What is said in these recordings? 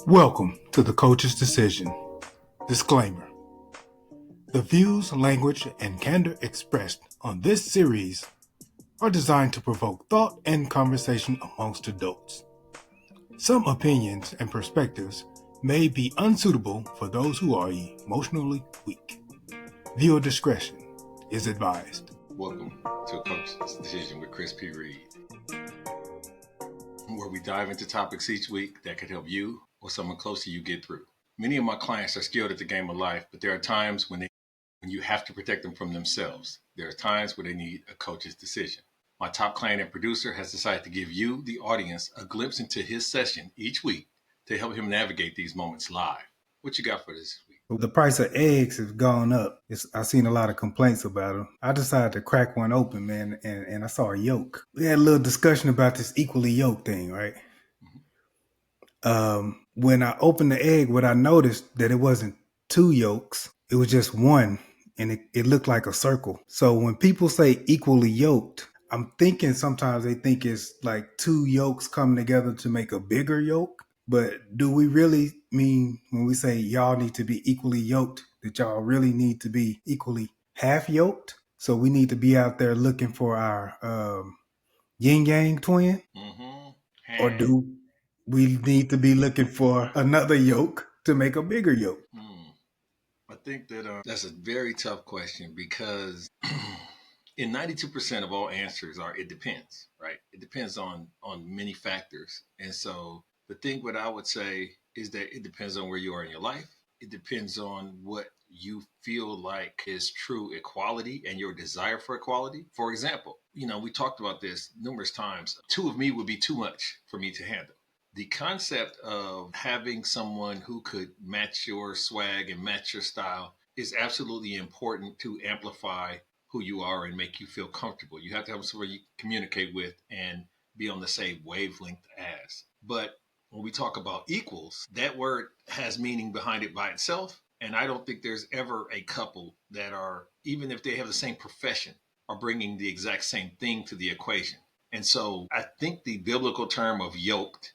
Welcome to the Coach's Decision. Disclaimer. The views, language, and candor expressed on this series are designed to provoke thought and conversation amongst adults. Some opinions and perspectives may be unsuitable for those who are emotionally weak. Viewer discretion is advised. Welcome to Coach's Decision with Chris P. Reed, where we dive into topics each week that could help you or someone close to you get through. Many of my clients are skilled at the game of life, but there are times when you have to protect them from themselves. There are times where they need a coach's decision. My top client and producer has decided to give you, the audience, a glimpse into his session each week to help him navigate these moments live. What you got for this week? The price of eggs has gone up. I've seen a lot of complaints about them. I decided to crack one open, man, and I saw a yolk. We had a little discussion about this equally yoked thing, right? When I opened the egg, what I noticed that it wasn't two yolks, it was just one, and it looked like a circle. So when people say equally yoked, I'm thinking sometimes they think it's like two yolks coming together to make a bigger yolk. But do we really mean when we say y'all need to be equally yoked, that y'all really need to be equally half yoked? So we need to be out there looking for our yin yang twin? Or do we need to be looking for another yolk to make a bigger yolk? I think that that's a very tough question because in 92% of all answers are it depends, right? It depends on many factors. And so what I would say is that it depends on where you are in your life. It depends on what you feel like is true equality and your desire for equality. For example, we talked about this numerous times. Two of me would be too much for me to handle. The concept of having someone who could match your swag and match your style is absolutely important to amplify who you are and make you feel comfortable. You have to have someone you communicate with and be on the same wavelength as. But when we talk about equals, that word has meaning behind it by itself. And I don't think there's ever a couple that are, even if they have the same profession, are bringing the exact same thing to the equation. And so I think the biblical term of yoked,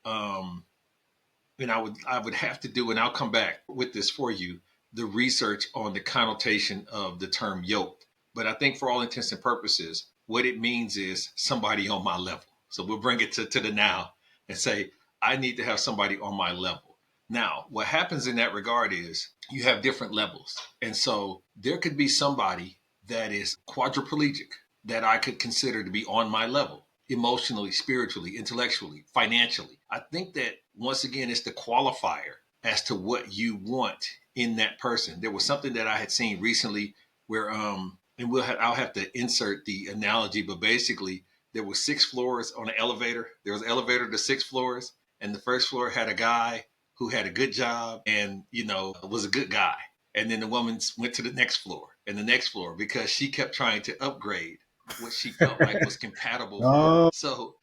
and I would have to do, and I'll come back with this for you, the research on the connotation of the term yoked. But I think for all intents and purposes, what it means is somebody on my level. So we'll bring it to the now and say, I need to have somebody on my level. Now, what happens in that regard is you have different levels. And so there could be somebody that is quadriplegic that I could consider to be on my level, emotionally, spiritually, intellectually, financially. I think that once again, it's the qualifier as to what you want in that person. There was something that I had seen recently where, I'll have to insert the analogy, but basically there were 6 floors on an elevator. There was an elevator to 6 floors, and the first floor had a guy who had a good job and, was a good guy. And then the woman went to the next floor and the next floor because she kept trying to upgrade what she felt like was compatible for her. So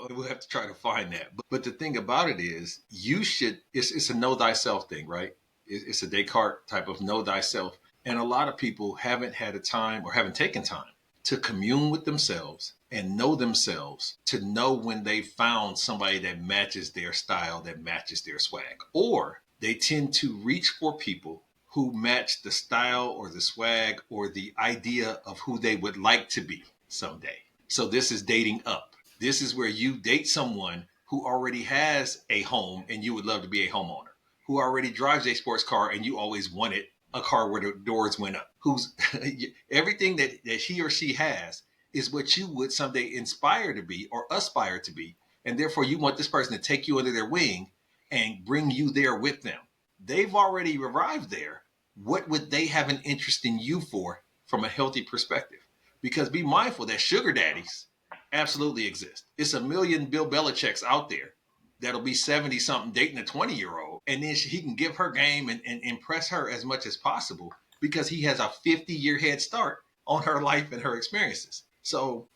we'll have to try to find that. But the thing about it is it's a know thyself thing, right? It's a Descartes type of know thyself. And a lot of people haven't had a time or haven't taken time to commune with themselves and know themselves, to know when they found somebody that matches their style, that matches their swag. Or they tend to reach for people who match the style or the swag or the idea of who they would like to be someday. So this is dating up. This is where you date someone who already has a home and you would love to be a homeowner, who already drives a sports car and you always wanted a car where the doors went up, who's everything that he or she has is what you would someday inspire to be or aspire to be. And therefore you want this person to take you under their wing and bring you there with them. They've already arrived there. What would they have an interest in you for from a healthy perspective? Because be mindful that sugar daddies absolutely exist. It's a million Bill Belichick's out there that'll be 70 something dating a 20-year-old. And then he can give her game and impress her as much as possible because he has a 50-year head start on her life and her experiences. So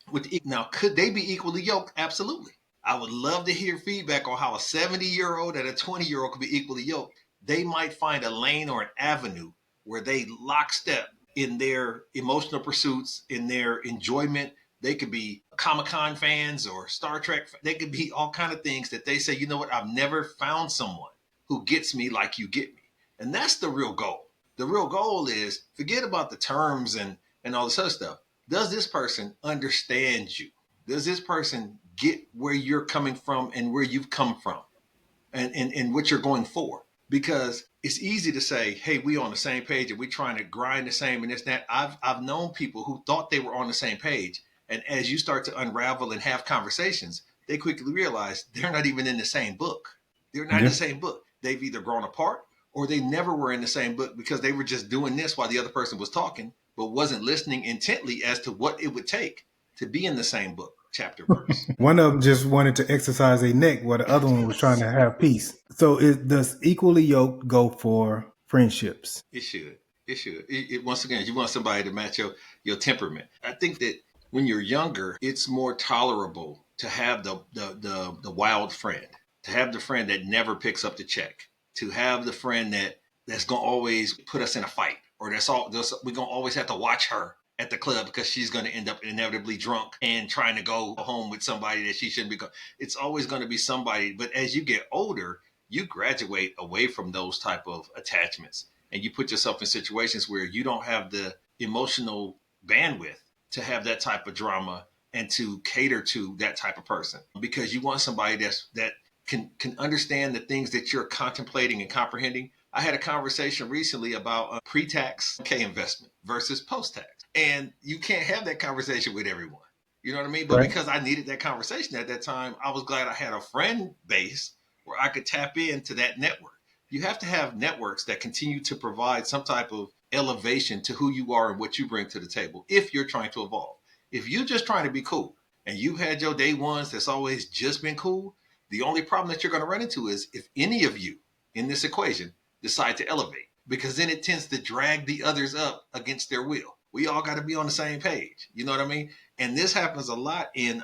now, could they be equally yoked? Absolutely. I would love to hear feedback on how a 70-year-old and a 20-year-old could be equally yoked. They might find a lane or an avenue where they lockstep in their emotional pursuits, in their enjoyment. They could be Comic-Con fans or Star Trek. They could be all kind of things that they say, you know what, I've never found someone who gets me like you get me. And that's the real goal. The real goal is forget about the terms and all this other stuff. Does this person understand you? Does this person get where you're coming from and where you've come from and what you're going for? Because it's easy to say, hey, we on the same page and we trying to grind the same and this, that. I've known people who thought they were on the same page. And as you start to unravel and have conversations, they quickly realize they're not even in the same book. They're not in the Yeah. same book. They've either grown apart or they never were in the same book because they were just doing this while the other person was talking, but wasn't listening intently as to what it would take to be in the same book, chapter, verse. One of them just wanted to exercise their neck, while the other one was trying to have peace. So, does equally yoked go for friendships? It should. It should. Once again, you want somebody to match your temperament. I think that when you're younger, it's more tolerable to have the wild friend, to have the friend that never picks up the check, to have the friend that's gonna always put us in a fight, or we're gonna always have to watch her at the club because she's gonna end up inevitably drunk and trying to go home with somebody that she shouldn't be. It's always gonna be somebody. But as you get older, you graduate away from those type of attachments and you put yourself in situations where you don't have the emotional bandwidth to have that type of drama and to cater to that type of person because you want somebody that can understand the things that you're contemplating and comprehending. I had a conversation recently about pre-tax K investment versus post-tax, and you can't have that conversation with everyone. You know what I mean? But Right. because I needed that conversation at that time, I was glad I had a friend base where I could tap into that network. You have to have networks that continue to provide some type of elevation to who you are and what you bring to the table if you're trying to evolve. If you're just trying to be cool and you've had your day ones that's always just been cool, the only problem that you're going to run into is if any of you in this equation decide to elevate, because then it tends to drag the others up against their will. We all got to be on the same page. You know what I mean? And this happens a lot in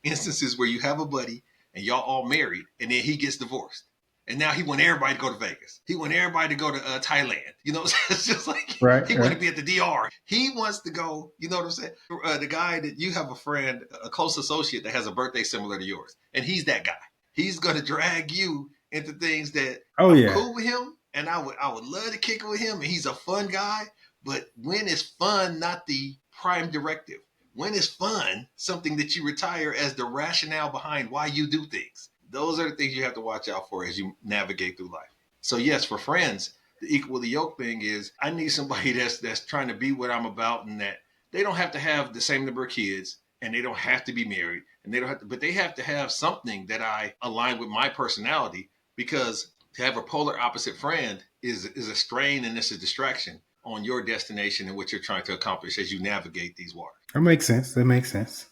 instances where you have a buddy and y'all all married, and then he gets divorced. And now he want everybody to go to Vegas. He want everybody to go to Thailand. You know, it's just like Right. he want Right. to be at the DR. He wants to go. You know what I'm saying? The guy that you have a friend, a close associate that has a birthday similar to yours, and he's that guy. He's going to drag you into things that Oh I'm yeah. cool with him, and I would love to kick it with him, and he's a fun guy. But when is fun not the prime directive? When is fun something that you retire as the rationale behind why you do things? Those are the things you have to watch out for as you navigate through life. So yes, for friends, the equally yoked thing is I need somebody that's trying to be what I'm about, and that they don't have to have the same number of kids, and they don't have to be married, and they don't have to, but they have to have something that I align with my personality, because to have a polar opposite friend is a strain and it's a distraction on your destination and what you're trying to accomplish as you navigate these waters. That makes sense. That makes sense.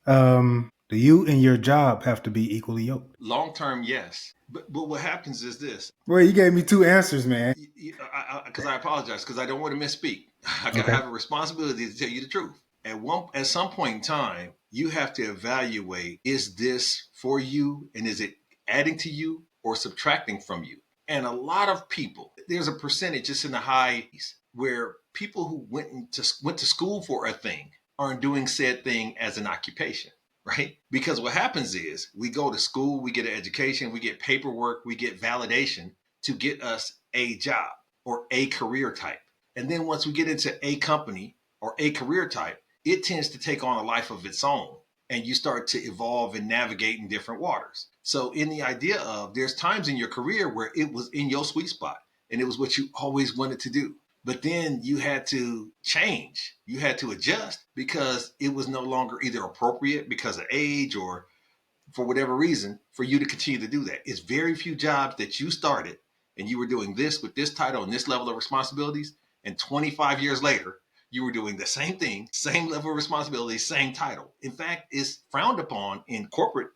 Do you and your job have to be equally yoked? Long term, yes. But what happens is this. Well, you gave me two answers, man. Because I apologize, because I don't want to misspeak. I got to Okay. have a responsibility to tell you the truth. At some point in time, you have to evaluate: is this for you, and is it adding to you or subtracting from you? And a lot of people, there's a percentage just in the highs where people who went to school for a thing aren't doing said thing as an occupation, right? Because what happens is we go to school, we get an education, we get paperwork, we get validation to get us a job or a career type. And then once we get into a company or a career type, it tends to take on a life of its own. And you start to evolve and navigate in different waters. So, in the idea of there's times in your career where it was in your sweet spot and it was what you always wanted to do. But then you had to change, you had to adjust because it was no longer either appropriate because of age or for whatever reason for you to continue to do that. It's very few jobs that you started and you were doing this with this title and this level of responsibilities, and 25 years later you were doing the same thing, same level of responsibility, same title. In fact, it's frowned upon in corporate,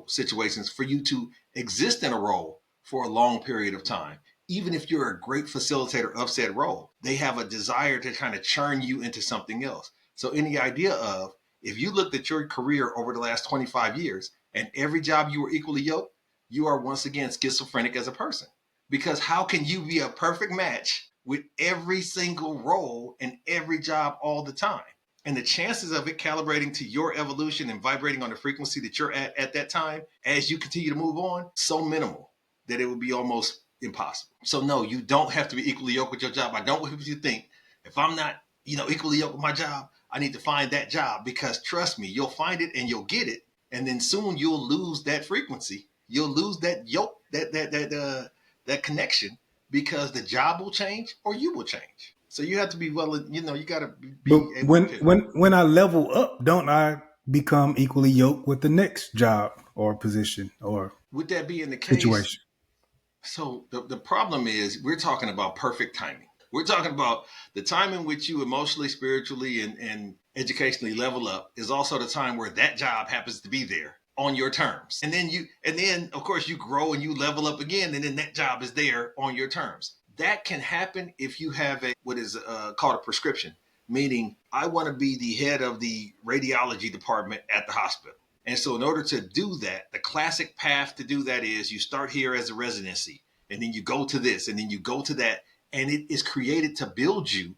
situations for you to exist in a role for a long period of time. Even if you're a great facilitator of said role, they have a desire to kind of churn you into something else. So in the idea of, if you looked at your career over the last 25 years and every job you were equally yoked, you are once again schizophrenic as a person. Because how can you be a perfect match with every single role and every job all the time? And the chances of it calibrating to your evolution and vibrating on the frequency that you're at that time as you continue to move on, so minimal. that it would be almost impossible. So no, you don't have to be equally yoked with your job. I don't want people to think if I'm not, equally yoked with my job, I need to find that job, because trust me, you'll find it and you'll get it, and then soon you'll lose that frequency. You'll lose that yoke, that connection, because the job will change or you will change. So you have to be you got to But be able to when pivot. when when I level up, don't I become equally yoked with the next job or position or With that being the case, situation? so the problem is we're talking about perfect timing. We're talking about the time in which you emotionally, spiritually, and educationally level up is also the time where that job happens to be there on your terms. And then of course you grow and you level up again, and then that job is there on your terms. That can happen if you have a what is called a prescription, meaning I want to be the head of the radiology department at the hospital. And so, in order to do that, the classic path to do that is you start here as a residency, and then you go to this, and then you go to that. And it is created to build you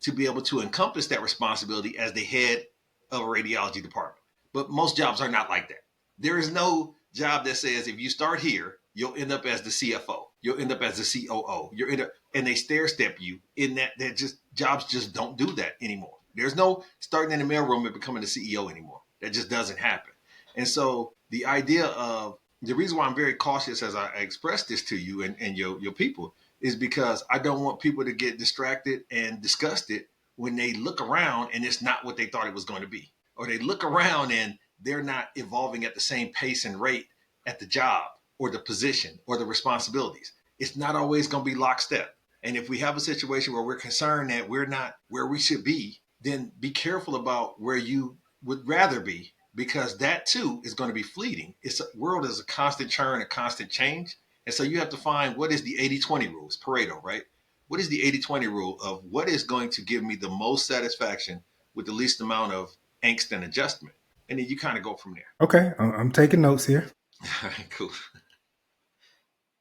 to be able to encompass that responsibility as the head of a radiology department. But most jobs are not like that. There is no job that says if you start here, you'll end up as the CFO, you'll end up as the COO, you're in a, and they stair step you in that. That just jobs just don't do that anymore. There's no starting in the mailroom and becoming the CEO anymore. That just doesn't happen. And so the idea of the reason why I'm very cautious as I express this to you and your people is because I don't want people to get distracted and disgusted when they look around and it's not what they thought it was going to be. Or they look around and they're not evolving at the same pace and rate at the job or the position or the responsibilities. It's not always going to be lockstep. And if we have a situation where we're concerned that we're not where we should be, then be careful about where you would rather be, because that too is going to be fleeting. It's a world is a constant churn, a constant change. And so you have to find what is the 80-20 rule. It's Pareto, right? What is the 80-20 rule of what is going to give me the most satisfaction with the least amount of angst and adjustment? And then you kind of go from there. Okay, I'm taking notes here. All right, cool.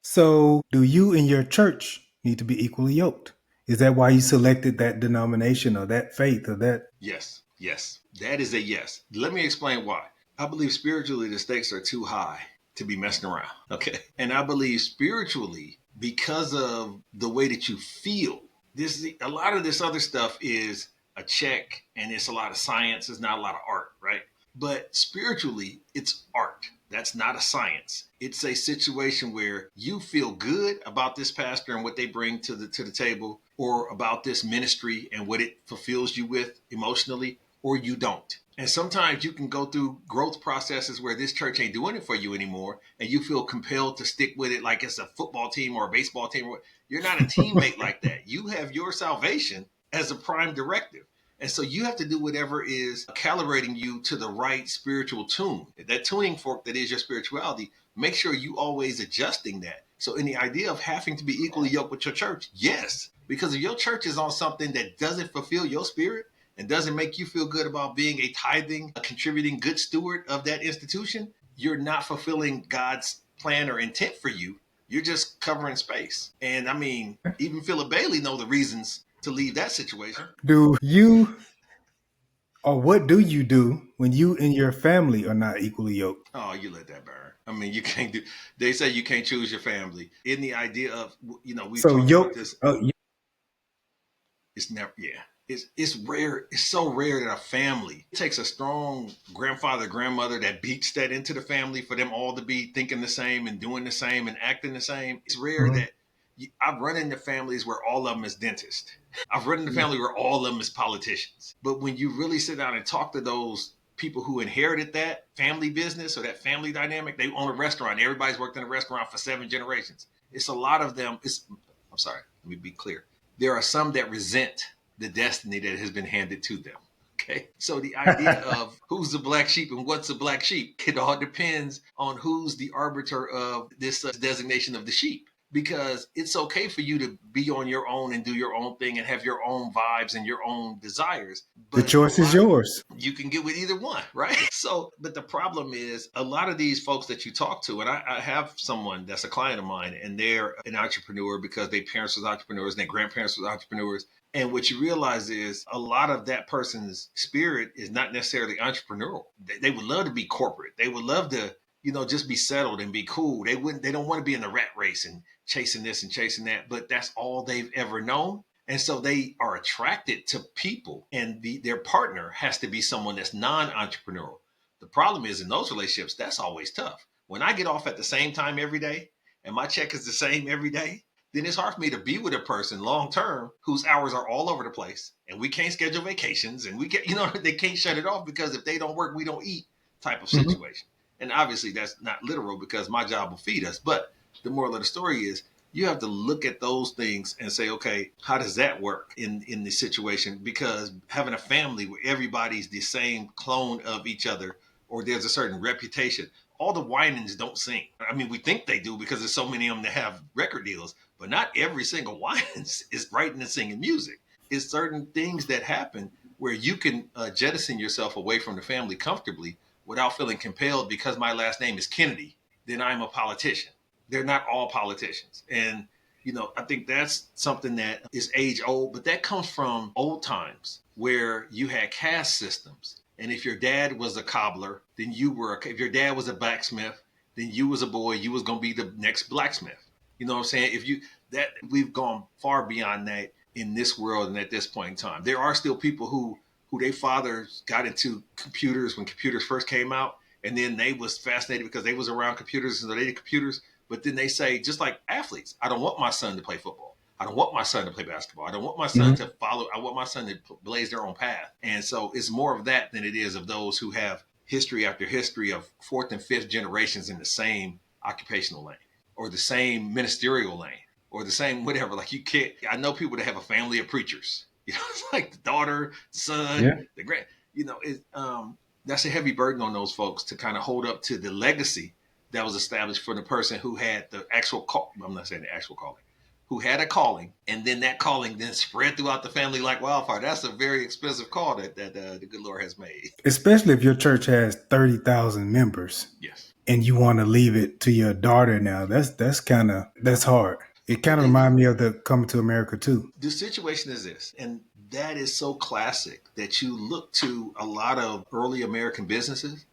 So, do you and your church need to be equally yoked? Is that why you selected that denomination or that faith or that? Yes, yes. That is a yes. Let me explain why. I believe spiritually the stakes are too high to be messing around. Okay. And I believe spiritually, because of the way that you feel, this a lot of this other stuff is a check, and it's a lot of science, it's not a lot of art, right? But spiritually, it's art. That's not a science. It's a situation where you feel good about this pastor and what they bring to the table, or about this ministry and what it fulfills you with emotionally, or you don't. And sometimes you can go through growth processes where this church ain't doing it for you anymore, and you feel compelled to stick with it like it's a football team or a baseball team. You're not a teammate like that. You have your salvation as a prime directive. And so you have to do whatever is calibrating you to the right spiritual tune. That tuning fork that is your spirituality, make sure you always adjusting that. So in the idea of having to be equally yoked with your church, yes. Because if your church is on something that doesn't fulfill your spirit and doesn't make you feel good about being a tithing, a contributing good steward of that institution, you're not fulfilling God's plan or intent for you. You're just covering space. And I mean, even Philip Bailey know the reasons to leave that situation. Do you or what do you do when you and your family are not equally yoked? Oh, you let that burn. I mean, you can't do. They say you can't choose your family. In the idea of, we've So talked about yoked, this. It's never, yeah. It's rare. It's so rare that a family it takes a strong grandfather, grandmother that beats that into the family for them all to be thinking the same and doing the same and acting the same. It's rare Mhm. that I've run into families where all of them is dentists. I've run into family where all of them is politicians. But when you really sit down and talk to those people who inherited that family business or that family dynamic, they own a restaurant. Everybody's worked in a restaurant for 7 generations. It's a lot of them. I'm sorry. Let me be clear. There are some that resent the destiny that has been handed to them. Okay. So the idea of who's the black sheep and what's the black sheep, it all depends on who's the arbiter of this designation of the sheep. Because it's okay for you to be on your own and do your own thing and have your own vibes and your own desires. The But a choice is lot of yours. you can get with either one, right? So, but the problem is a lot of these folks that you talk to, and I have someone that's a client of mine, and they're an entrepreneur because their parents was entrepreneurs and their grandparents was entrepreneurs. And what you realize is a lot of that person's spirit is not necessarily entrepreneurial. They would love to be corporate. They would love to, just be settled and be cool. They don't want to be in the rat race and chasing this and chasing that, but that's all they've ever known. And so they are attracted to people, and their partner has to be someone that's non-entrepreneurial. The problem is in those relationships, that's always tough. When I get off at the same time every day and my check is the same every day, then it's hard for me to be with a person long term whose hours are all over the place and we can't schedule vacations and we can't, they can't shut it off because if they don't work, we don't eat type of Hmm. situation. And obviously that's not literal because my job will feed us. But the moral of the story is you have to look at those things and say, okay, how does that work in the situation? Because having a family where everybody's the same clone of each other, or there's a certain reputation, all the Winans don't sing. I mean, we think they do because there's so many of them that have record deals, but not every single Winans is writing and singing music. It's certain things that happen where you can jettison yourself away from the family comfortably without feeling compelled because my last name is Kennedy, then I'm a politician. They're not all politicians. And, I think that's something that is age old, but that comes from old times where you had caste systems. And if your dad was a cobbler, then if your dad was a blacksmith, then you was a boy, you was going to be the next blacksmith. You know what I'm saying? We've gone far beyond that in this world and at this point in time. There are still people who their fathers got into computers when computers first came out, and then they was fascinated because they was around computers and so they did computers. But then they say, just like athletes, I don't want my son to play football. I don't want my son to play basketball. I don't want my son to Hmm. follow. I want my son to blaze their own path. And so it's more of that than it is of those who have history after history of fourth and fifth generations in the same occupational lane or the same ministerial lane or the same whatever. Like you can't. I know people that have a family of preachers. It's like the daughter, the son, Yeah. the grand. That's a heavy burden on those folks to kind of hold up to the legacy that was established for the person who had the actual call. I'm not saying the actual calling, who had a calling, and then that calling then spread throughout the family like wildfire. That's a very expensive call that the good Lord has made. Especially if your church has 30,000 members Yes. and you want to leave it to your daughter now. That's hard. It kind of And reminds me of the Coming to America too. the situation is this, and that is so classic that you look to a lot of early American businesses.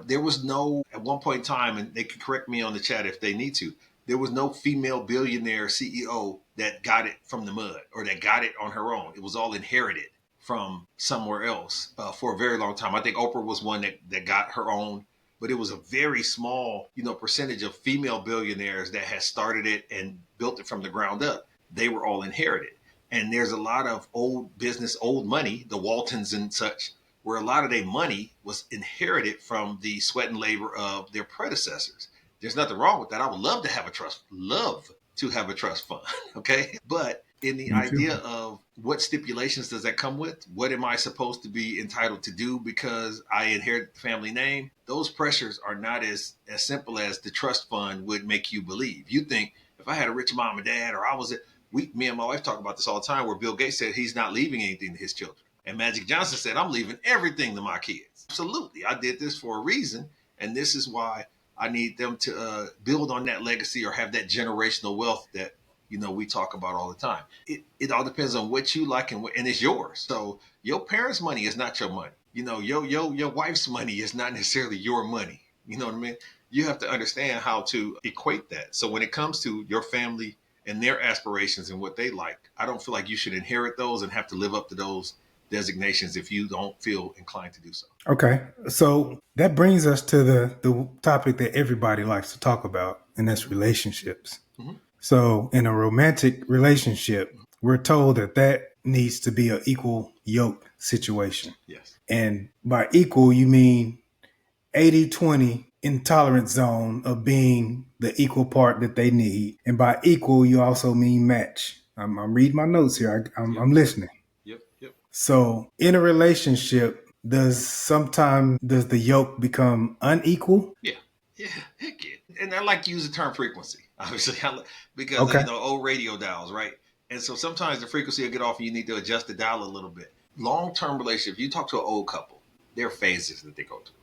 There was no, at one point in time, and they can correct me on the chat if they need to, there was no female billionaire CEO that got it from the mud or that got it on her own. It was all inherited from somewhere else for a very long time. I think Oprah was one that got her own, but it was a very small, percentage of female billionaires that had started it and built it from the ground up. They were all inherited. And there's a lot of old business, old money, the Waltons and such, where a lot of their money was inherited from the sweat and labor of their predecessors. There's nothing wrong with that. I would love to have a trust fund. Okay. But in the Me too. idea of what stipulations does that come with? What am I supposed to be entitled to do because I inherit the family name? Those pressures are not as simple as the trust fund would make you believe. You think if I had a rich mom and dad, or I was me and my wife talk about this all the time, where Bill Gates said he's not leaving anything to his children. And Magic Johnson said, I'm leaving everything to my kids. Absolutely. I did this for a reason. And this is why I need them to build on that legacy or have that generational wealth that, we talk about all the time. It all depends on what you like and it's yours. So your parents' money is not your money. Your wife's money is not necessarily your money. You know what I mean? You have to understand how to equate that. So when it comes to your family and their aspirations and what they like, I don't feel like you should inherit those and have to live up to those designations if you don't feel inclined to do so. Okay. So that brings us to the topic that everybody likes to talk about, and that's Mm-hmm. relationships. Mm-hmm. So in a romantic relationship, we're told that needs to be an equal yoke situation. Yes. And by equal, you mean 80-20 intolerance zone of being the equal part that they need. And by equal, you also mean match. I'm reading my notes here. Yep. I'm listening. Yep. Yep. So in a relationship, does the yoke become unequal? Yeah. Yeah. Heck yeah. And I like to use the term frequency, obviously, because Okay. old radio dials, right? And so sometimes the frequency will get off and you need to adjust the dial a little bit. Long term relationship, you talk to an old couple, there are phases that they go through.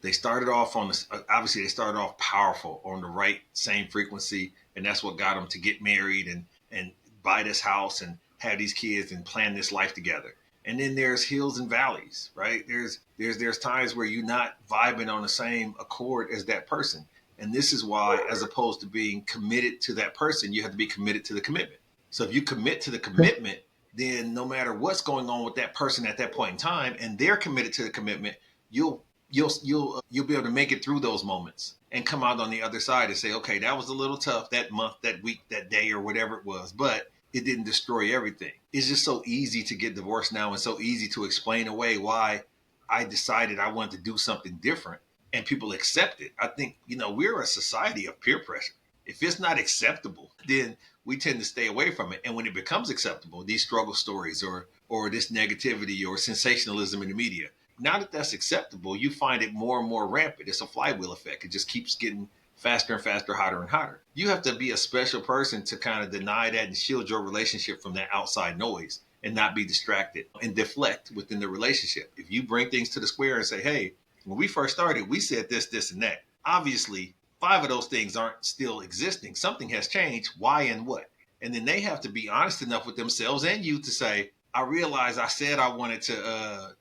They started off obviously they started off powerful on the right same frequency, and that's what got them to get married and buy this house and have these kids and plan this life together. And then there's hills and valleys, right? There's times where you're not vibing on the same accord as that person. And this is why, as opposed to being committed to that person, you have to be committed to the commitment. So if you commit to the commitment, then no matter what's going on with that person at that point in time, and they're committed to the commitment, you'll be able to make it through those moments and come out on the other side and say, okay, that was a little tough that month, that week, that day, or whatever it was, but it didn't destroy everything. It's just so easy to get divorced now, and so easy to explain away why I decided I wanted to do something different, and people accept it. I think, we're a society of peer pressure. If it's not acceptable, then we tend to stay away from it. And when it becomes acceptable, these struggle stories or this negativity or sensationalism in the media, now that that's acceptable, you find it more and more rampant. It's a flywheel effect. It just keeps getting faster and faster, hotter and hotter. You have to be a special person to kind of deny that and shield your relationship from that outside noise and not be distracted and deflect within the relationship. If you bring things to the square and say, hey, when we first started, we said this, this, and that. Obviously, 5 of those things aren't still existing. Something has changed. Why and what? And then they have to be honest enough with themselves and you to say, I realized I said I wanted to,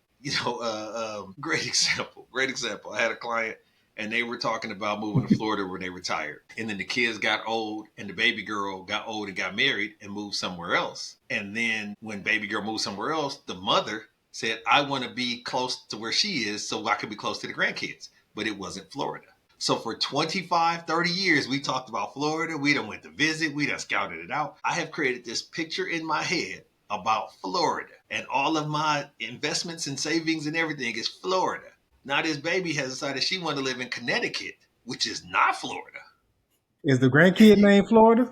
great example. Great example. I had a client and they were talking about moving to Florida when they retired. And then the kids got old and the baby girl got old and got married and moved somewhere else. And then when baby girl moved somewhere else, the mother said, I want to be close to where she is so I could be close to the grandkids. But it wasn't Florida. So for 25, 30 years, we talked about Florida. We done went to visit. We done scouted it out. I have created this picture in my head about Florida, and all of my investments and savings and everything is Florida. Now this baby has decided she want to live in Connecticut, which is not Florida. Is the And grandkid you, named Florida?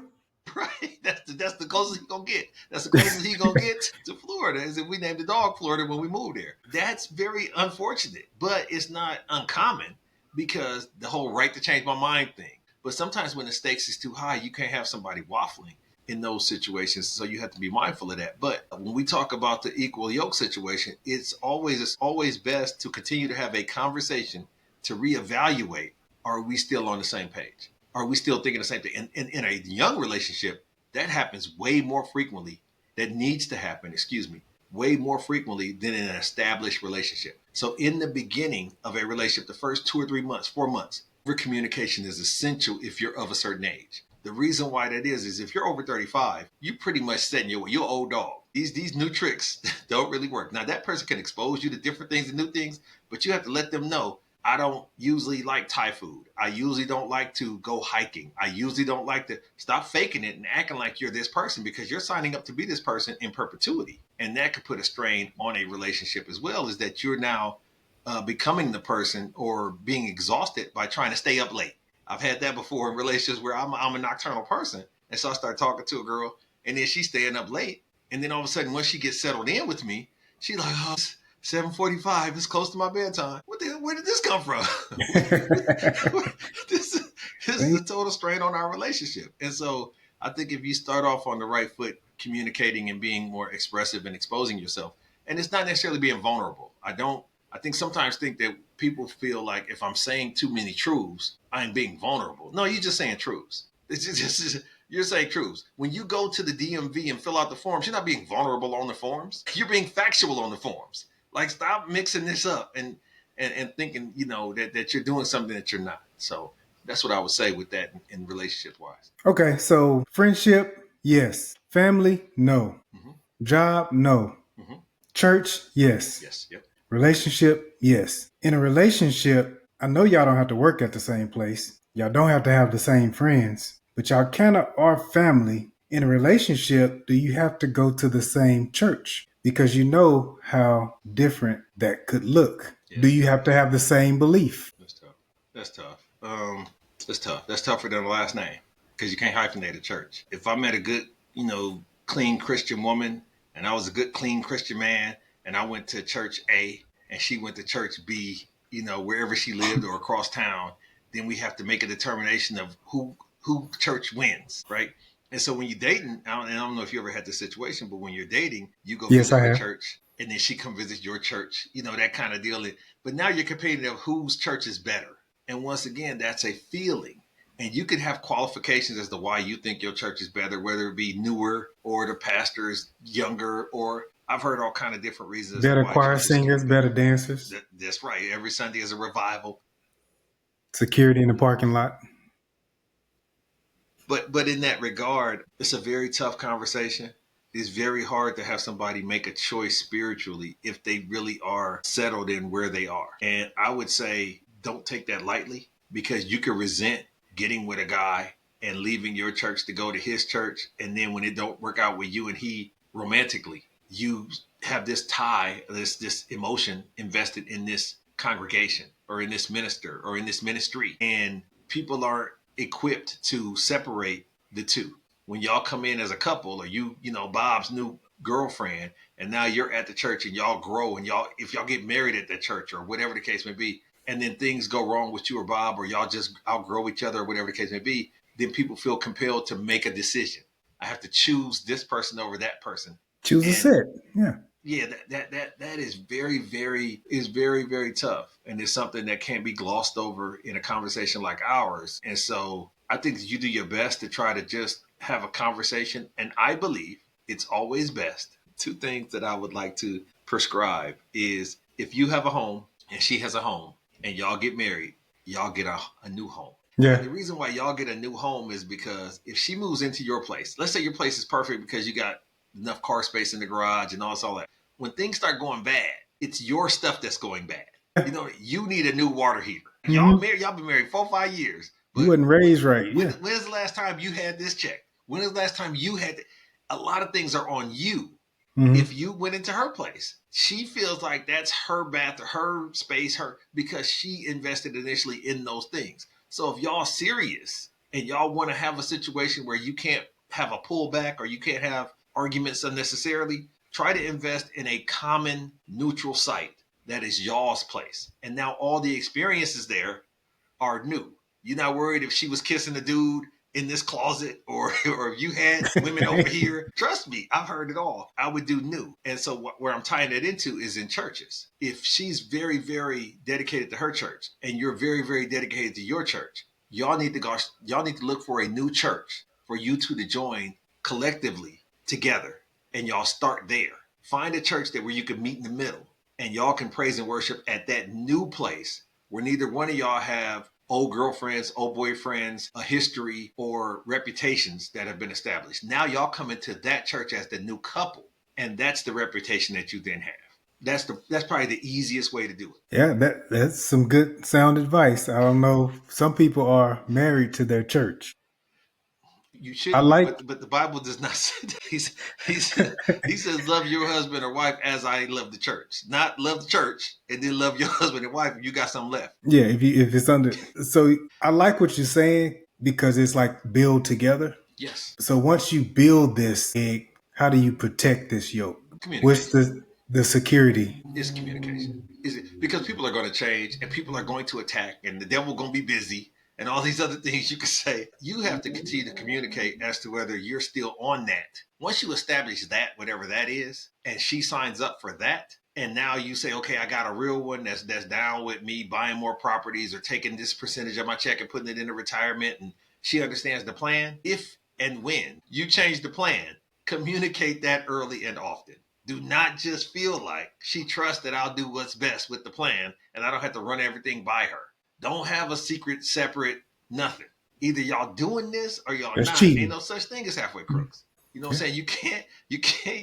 right? That's the closest he gonna get. That's the closest he gonna get to Florida. Is if we named the dog Florida when we moved there. That's very unfortunate, but it's not uncommon because the whole right to change my mind thing. But sometimes when the stakes is too high, you can't have somebody waffling in those situations. So you have to be mindful of that. But when we talk about the equal yoke situation, it's always best to continue to have a conversation to reevaluate. Are we still on the same page? Are we still thinking the same thing? And in a young relationship, that happens way more frequently. That needs to happen, excuse me, way more frequently than in an established relationship. So in the beginning of a relationship, the first 2 or 3 months, 4 months, communication is essential if you're of a certain age. The reason why that is if you're over 35, you pretty much setting you're old dog. These new tricks don't really work. Now that person can expose you to different things and new things, but you have to let them know I don't usually like Thai food. I usually don't like to go hiking. I usually don't like to stop faking it and acting like you're this person because you're signing up to be this person in perpetuity. And that could put a strain on a relationship as well, is that you're now becoming the person or being exhausted by trying to stay up late. I've had that before in relationships where I'm a nocturnal person. And so I start talking to a girl and then she's staying up late. And then all of a sudden, once she gets settled in with me, she's like, oh, 7:45. It's close to my bedtime. Where did this come from? this, this is a total strain on our relationship. And so I think if you start off on the right foot, communicating and being more expressive and exposing yourself, and it's not necessarily being vulnerable. I think sometimes think that people feel like if I'm saying too many truths, I'm being vulnerable. No, you're just saying truths. You're saying truths. When you go to the DMV and fill out the forms, you're not being vulnerable on the forms. You're being factual on the forms. Like, stop mixing this up and thinking, that you're doing something that you're not. So that's what I would say with that in relationship wise. Okay, so friendship, yes. Family, no. Mm-hmm. Job, no. Mm-hmm. Church, yes. Yes. Yep. Relationship, yes. In a relationship, I know y'all don't have to work at the same place. Y'all don't have to have the same friends, but y'all kind of are family. In a relationship, do you have to go to the same church? Because you know how different that could look. Yeah. Do you have to have the same belief? That's tough. That's tough. That's tough. That's tougher than the last name because you can't hyphenate a church. If I met a good, clean Christian woman and I was a good, clean Christian man and I went to church A and she went to church B, wherever she lived or across town, then we have to make a determination of who church wins, right? And so when you're dating, I don't know if you ever had this situation, but when you're dating, you go Yes, visit I her have. church and then she come visit your church, that kind of deal. But now you're competing of whose church is better. And once again, that's a feeling. And you can have qualifications as to why you think your church is better, whether it be newer or the pastor is younger or I've heard all kind of different reasons as to Better why choir churches can singers, better dancers, that's right. Every Sunday is a revival. security in the parking lot. But in that regard, it's a very tough conversation. It's very hard to have somebody make a choice spiritually if they really are settled in where they are. And I would say don't take that lightly, because you can resent getting with a guy and leaving your church to go to his church, and then when it don't work out with you and he romantically, you have this tie, this emotion invested in this congregation or in this minister or in this ministry, and people aren't equipped to separate the two. When y'all come in as a couple, or Bob's new girlfriend, and now you're at the church and y'all grow, and if y'all get married at that church or whatever the case may be, and then things go wrong with you or Bob, or y'all just outgrow each other or whatever the case may be, then people feel compelled to make a decision. I have to choose this person over that person. Choose a And set. Yeah. yeah, that is very tough, and it's something that can't be glossed over in a conversation like ours. And so I think that you do your best to try to just have a conversation, and I believe it's always best. Two things that I would like to prescribe is, if you have a home and she has a home and y'all get married, y'all get a new home. And Yeah. the reason why y'all get a new home is because if she moves into your place, let's say your place is perfect because you got enough car space in the garage and all that. When things start going bad, it's your stuff that's going bad. You need a new water heater. Y'all Mm-hmm. married, y'all been married 4 or 5 years, You but wasn't raised right. Yeah. when's the last time you had this check? When is the last time you had? A lot of things are on you. Mm-hmm. If you went into her place, she feels like that's her bath, her space, because she invested initially in those things. So if y'all serious and y'all want to have a situation where you can't have a pullback or you can't have arguments unnecessarily, try to invest in a common neutral site that is y'all's place. And now all the experiences there are new. You're not worried if she was kissing a dude in this closet, or if you had women over here. Trust me, I've heard it all. I would do new. And so where I'm tying it into is in churches. If she's very, very dedicated to her church and you're very, very dedicated to your church, y'all need to look for a new church for you two to join collectively together. And y'all start there. Find a church that where you can meet in the middle and y'all can praise and worship at that new place where neither one of y'all have old girlfriends, old boyfriends, a history, or reputations that have been established. Now y'all come into that church as the new couple, and that's the reputation that you then have. That's probably the easiest way to do it. Yeah, that's some good sound advice. I don't know. Some people are married to their church. You I shouldn't, like. but the Bible does not say that. He says, "Love your husband or wife as I love the church." Not love the church and then love your husband and wife if you got something left. Yeah, if it's under. So I like what you're saying because it's like build together. Yes, So once you build this egg, how do you protect this yolk? What's communication. the security? Is communication. Is it because people are going to change and people are going to attack and the devil going to be busy and all these other things you can say. You have to continue to communicate as to whether you're still on that. Once you establish that, whatever that is, and she signs up for that, and now you say, okay, I got a real one that's down with me buying more properties or taking this percentage of my check and putting it into retirement, and she understands the plan. If and when you change the plan, communicate that early and often. Do not just feel like she trusts that I'll do what's best with the plan and I don't have to run everything by her. Don't have a secret, separate, nothing. Either y'all doing this or y'all That's not. Ain't cheating. no such thing as halfway crooks. You know what I'm Yeah. saying?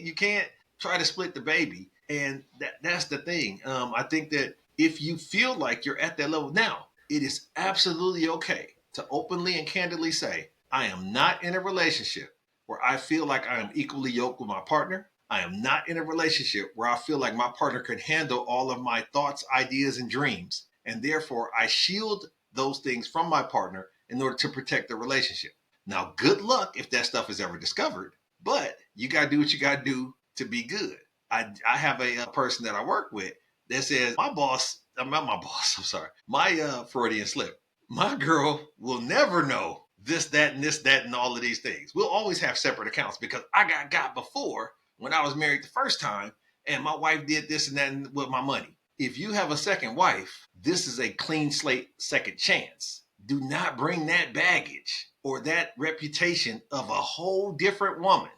You can't try to split the baby. And that's the thing. I think that if you feel like you're at that level now, it is absolutely okay to openly and candidly say, I am not in a relationship where I feel like I am equally yoked with my partner. I am not in a relationship where I feel like my partner can handle all of my thoughts, ideas, and dreams. And therefore, I shield those things from my partner in order to protect the relationship. Now, good luck if that stuff is ever discovered, but you got to do what you got to do to be good. I have a person that I work with that says, my boss, I'm not my boss, I'm sorry, my Freudian slip, my girl will never know this, that, and this, that, and all of these things. We'll always have separate accounts because I got before when I was married the first time, and my wife did this and that with my money. If you have a second wife, this is a clean slate second chance. Do not bring that baggage or that reputation of a whole different woman,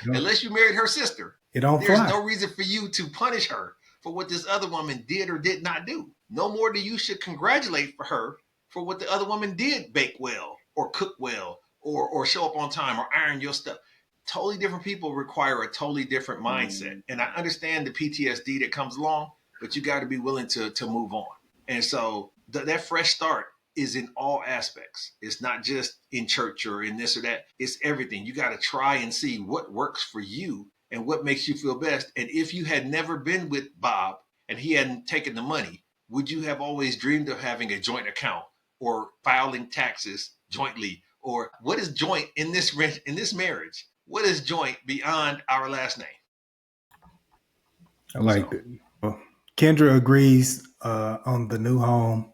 unless you married her sister. It don't There's fly. no reason for you to punish her for what this other woman did or did not do. No more than you should congratulate for her for what the other woman did bake well or cook well or show up on time or iron your stuff. Totally different people require a totally different mindset. And I understand the PTSD that comes along, but you got to be willing to move on. And so that fresh start is in all aspects. It's not just in church or in this or that. It's everything. You got to try and see what works for you and what makes you feel best. And if you had never been with Bob and he hadn't taken the money, would you have always dreamed of having a joint account or filing taxes jointly? Or what is joint in this marriage? What is joint beyond our last name? I like So that. Kendra agrees on the new home.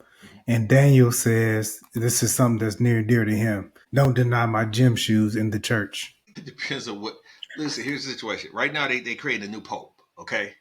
And Daniel says this is something that's near and dear to him. Don't deny my gym shoes in the church. it depends on what. Listen, here's the situation. Right now, they create a new pope. Okay,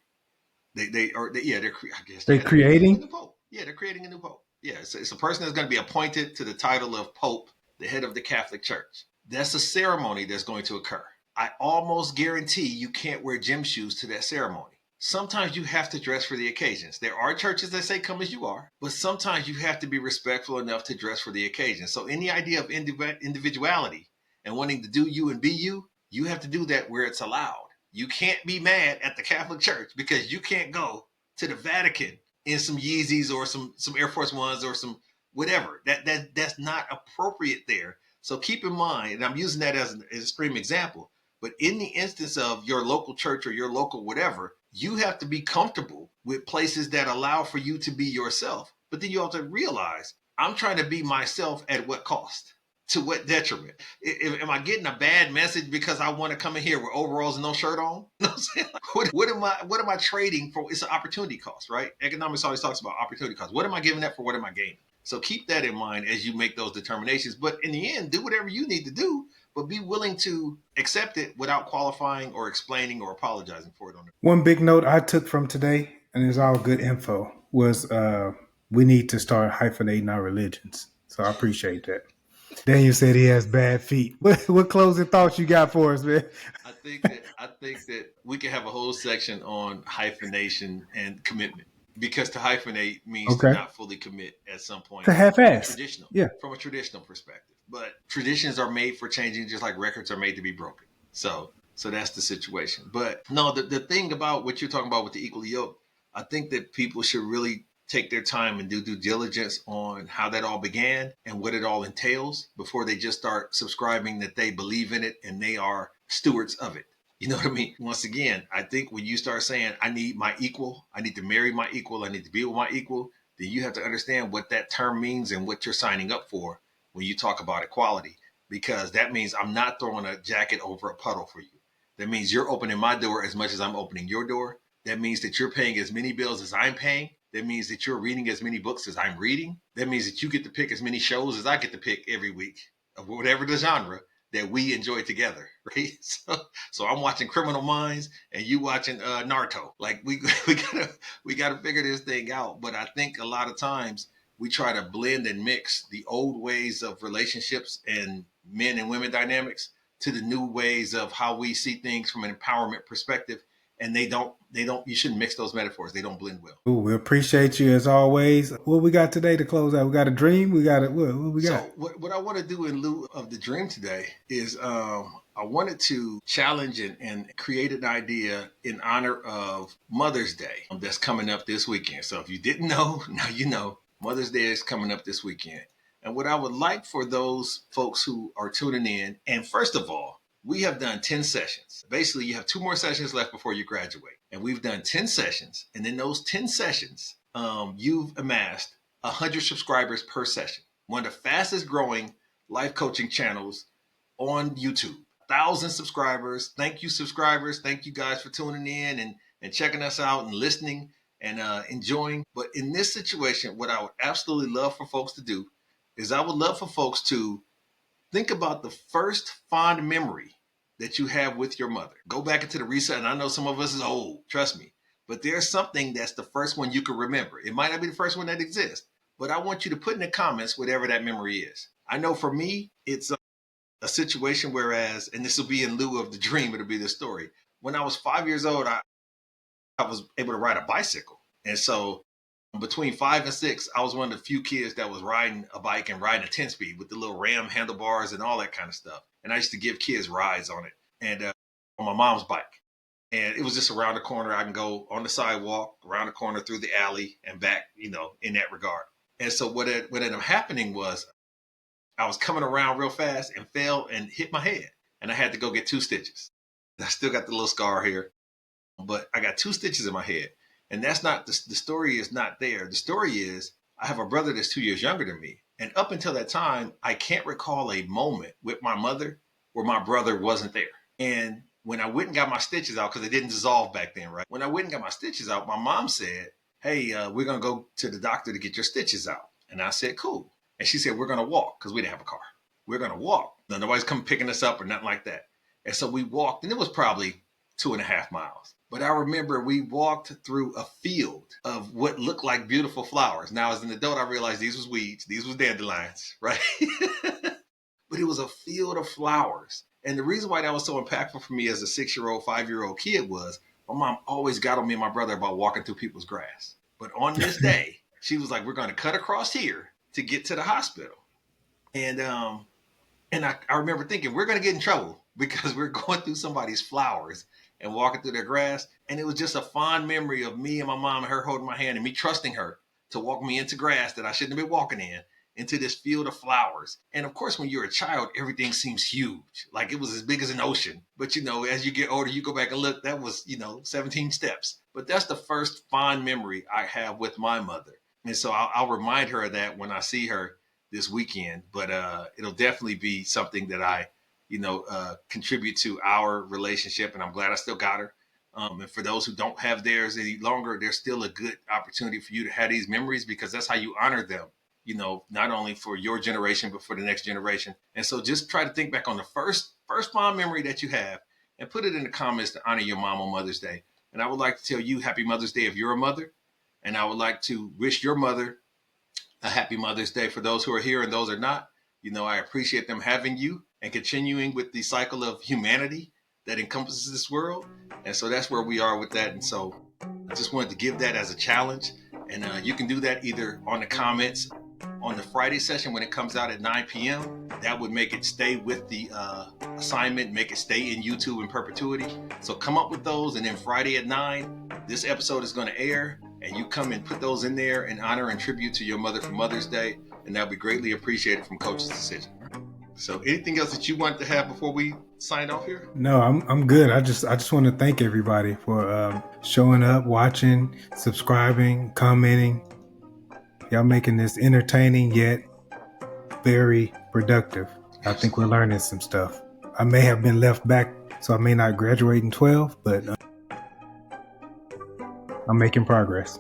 yeah, I guess They yeah, they're creating a new creating? pope. Yeah, they're creating a new pope. Yeah, it's a person that's going to be appointed to the title of pope, the head of the Catholic Church. That's a ceremony that's going to occur. I almost guarantee you can't wear gym shoes to that ceremony. Sometimes you have to dress for the occasions. There are churches that say come as you are, but sometimes you have to be respectful enough to dress for the occasion. So any idea of individuality and wanting to do you and be you, you have to do that where it's allowed. You can't be mad at the Catholic Church because you can't go to the Vatican in some Yeezys or some Air Force Ones or some whatever. That's not appropriate there. So keep in mind, and I'm using that as an extreme example, but in the instance of your local church or your local whatever, you have to be comfortable with places that allow for you to be yourself. But then you have to realize I'm trying to be myself at what cost? To what detriment? Am I getting a bad message because I want to come in here with overalls and no shirt on? You know what I'm saying? Like, what am I trading for? It's an opportunity cost, right? Economics always talks about opportunity cost. What am I giving that for? What am I gaining? So keep that in mind as you make those determinations. But in the end, do whatever you need to do, but be willing to accept it without qualifying or explaining or apologizing for it on it. One big note I took from today, and it's all good info, was we need to start hyphenating our religions. So I appreciate that. Daniel said he has bad feet. What closing thoughts you got for us, man? I think that we can have a whole section on hyphenation and commitment because to hyphenate means to Okay. not fully commit at some To point half ass. Yeah. from a traditional perspective. But traditions are made for changing, just like records are made to be broken. So that's the situation. But no, the thing about what you're talking about with the equally yoked, I think that people should really take their time and do due diligence on how that all began and what it all entails before they just start subscribing that they believe in it and they are stewards of it. You know what I mean? Once again, I think when you start saying, I need my equal, I need to marry my equal, I need to be with my equal, then you have to understand what that term means and what you're signing up for when you talk about equality. Because that means I'm not throwing a jacket over a puddle for you. That means you're opening my door as much as I'm opening your door. That means that you're paying as many bills as I'm paying. That means that you're reading as many books as I'm reading. That means that you get to pick as many shows as I get to pick every week of whatever the genre that we enjoy together, right? So I'm watching Criminal Minds and you watching Naruto. Like we gotta figure this thing out. But I think a lot of times we try to blend and mix the old ways of relationships and men and women dynamics to the new ways of how we see things from an empowerment perspective. And they don't you shouldn't mix those metaphors. They don't blend well. Ooh, we appreciate you as always. What we got today to close out? We got a dream. We got it. What we got? So what I want to do in lieu of the dream today is I wanted to challenge and create an idea in honor of Mother's Day that's coming up this weekend. So if you didn't know, now you know Mother's Day is coming up this weekend. And what I would like for those folks who are tuning in, and first of all, we have done 10 sessions. Basically, you have two more sessions left before you graduate. And we've done 10 sessions. And in those 10 sessions, you've amassed 100 subscribers per session. One of the fastest growing life coaching channels on YouTube. 1,000 subscribers. Thank you, subscribers. Thank you guys for tuning in and checking us out and listening and enjoying. But in this situation, what I would absolutely love for folks to do is I would love for folks to think about the first fond memory that you have with your mother. Go back into the reset. And I know some of us is old, trust me. But there's something that's the first one you can remember. It might not be the first one that exists, but I want you to put in the comments whatever that memory is. I know for me, it's a situation whereas, and this will be in lieu of the dream, it'll be the story. when I was 5 years old, I was able to ride a bicycle. And so between 5 and 6, I was one of the few kids that was riding a bike and riding a 10 speed with the little ram handlebars and all that kind of stuff. And I used to give kids rides on it and on my mom's bike. And it was just around the corner. I can go on the sidewalk, around the corner, through the alley and back, in that regard. And so what ended up happening was I was coming around real fast and fell and hit my head. And I had to go get 2 stitches. I still got the little scar here, but I got 2 stitches in my head. And that's not, the story is not there. The story is I have a brother that's 2 years younger than me. And up until that time, I can't recall a moment with my mother where my brother wasn't there. And when I went and got my stitches out, because they didn't dissolve back then, right? When I went and got my stitches out, my mom said, hey, we're going to go to the doctor to get your stitches out. And I said, cool. And she said, we're going to walk, because we didn't have a car. We're going to walk. Now, nobody's come picking us up or nothing like that. And so we walked, and it was probably 2.5 miles. But I remember we walked through a field of what looked like beautiful flowers. Now, as an adult, I realized these was weeds. These was dandelions, right? But it was a field of flowers. And the reason why that was so impactful for me as a 6-year-old, 5-year-old kid was my mom always got on me and my brother about walking through people's grass. But on this day, she was like, we're going to cut across here to get to the hospital. And I remember thinking, we're going to get in trouble because we're going through somebody's flowers and walking through their grass. And it was just a fond memory of me and my mom and her holding my hand and me trusting her to walk me into grass that I shouldn't have been walking in, into this field of flowers. And of course, when you're a child, everything seems huge, like it was as big as an ocean. But, as you get older, you go back and look, that was, 17 steps. But that's the first fond memory I have with my mother. And so I'll remind her of that when I see her this weekend. But it'll definitely be something that I, contribute to our relationship. And I'm glad I still got her. And for those who don't have theirs any longer, there's still a good opportunity for you to have these memories, because that's how you honor them, not only for your generation, but for the next generation. And so just try to think back on the first mom memory that you have and put it in the comments to honor your mom on Mother's Day. And I would like to tell you happy Mother's Day if you're a mother. And I would like to wish your mother a happy Mother's Day for those who are here and those who are not. I appreciate them having you and continuing with the cycle of humanity that encompasses this world. And so that's where we are with that. And so I just wanted to give that as a challenge. And you can do that either on the comments on the Friday session when it comes out at 9 p.m. That would make it stay with the assignment, make it stay in YouTube in perpetuity. So come up with those. And then Friday at 9, this episode is going to air. And you come and put those in there in honor and tribute to your mother for Mother's Day. And that'll be greatly appreciated from Coach's Decision. So anything else that you want to have before we sign off here? No, I'm good. I just want to thank everybody for showing up, watching, subscribing, commenting. Y'all making this entertaining yet very productive. I think we're learning some stuff. I may have been left back, so I may not graduate in 12, but I'm making progress.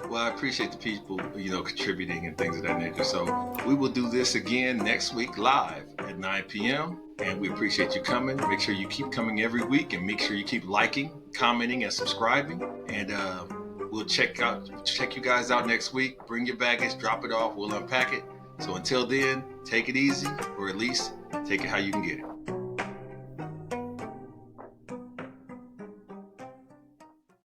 Well, I appreciate the people, contributing and things of that nature. So we will do this again next week live at 9 p.m. And we appreciate you coming. Make sure you keep coming every week, and make sure you keep liking, commenting, and subscribing. And we'll check you guys out next week. Bring your baggage, drop it off. We'll unpack it. So until then, take it easy, or at least take it how you can get it.